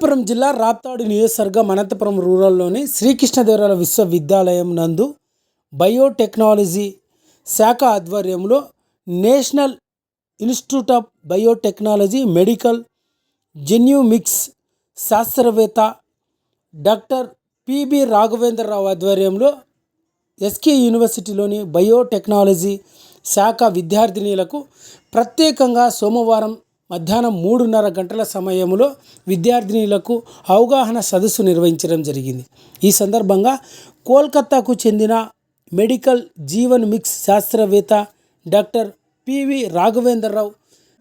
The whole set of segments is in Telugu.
అనంతపురం జిల్లా రాప్తాడు నియోజకవర్గం అనంతపురం రూరల్లోని శ్రీకృష్ణదేవరాయల విశ్వవిద్యాలయం నందు బయోటెక్నాలజీ శాఖ ఆధ్వర్యంలో national institute of biotechnology medical genomics శాస్త్రవేత్త డాక్టర్ పిబి రాఘవేంద్రరావు ఆధ్వర్యంలో ఎస్కే యూనివర్సిటీలోని బయోటెక్నాలజీ శాఖ విద్యార్థినీలకు ప్రత్యేకంగా సోమవారం మధ్యాహ్నం 3:30 గంటల సమయంలో విద్యార్థినీలకు అవగాహన సదస్సు నిర్వహించడం జరిగింది. ఈ సందర్భంగా కోల్కతాకు చెందిన మెడికల్ జీవన్ మిక్స్ శాస్త్రవేత్త డాక్టర్ పివి రాఘవేంద్రరావు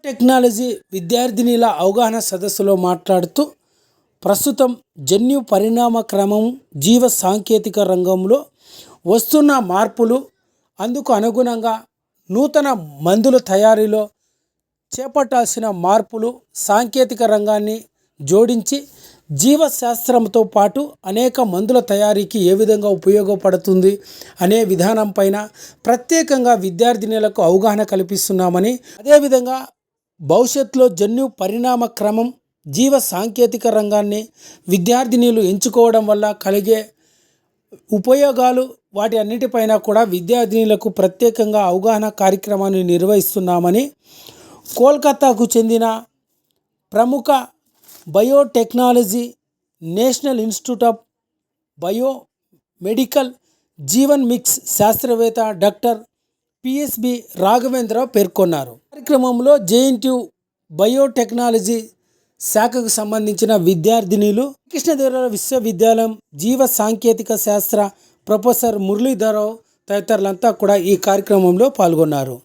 టెక్నాలజీ విద్యార్థినీల అవగాహన సదస్సులో మాట్లాడుతూ ప్రస్తుతం జన్యు పరిణామ క్రమం జీవ సాంకేతిక రంగంలో వస్తున్న మార్పులు, అందుకు అనుగుణంగా నూతన మందుల తయారీలో చేపట్టాల్సిన మార్పులు, సాంకేతిక రంగాన్ని జోడించి జీవశాస్త్రంతో పాటు అనేక మందుల తయారీకి ఏ విధంగా ఉపయోగపడుతుంది అనే విధానం పైన ప్రత్యేకంగా విద్యార్థినులకు అవగాహన కల్పిస్తున్నామని, అదేవిధంగా భవిష్యత్తులో జన్యు పరిణామ క్రమం జీవ సాంకేతిక రంగాన్ని విద్యార్థినీలు ఎంచుకోవడం వల్ల కలిగే ఉపయోగాలు, వాటి అన్నిటిపైన కూడా విద్యార్థినీలకు ప్రత్యేకంగా అవగాహన కార్యక్రమాన్ని నిర్వహిస్తున్నామని, కోల్కతాకు చెందిన ప్రముఖ biotechnology national institute of medical Jeevan mix శాస్త్రవేత్త డాక్టర్ పిఎస్బి రాఘవేంద్రరావు పేర్కొన్నారు. కార్యక్రమంలో జేఎన్టీయూ బయోటెక్నాలజీ శాఖకు సంబంధించిన విద్యార్థినీలు, కృష్ణదేవరాయల విశ్వవిద్యాలయం జీవ సాంకేతిక శాస్త్ర ప్రొఫెసర్ మురళీధరరావు తదితరులంతా కూడా ఈ కార్యక్రమంలో పాల్గొన్నారు.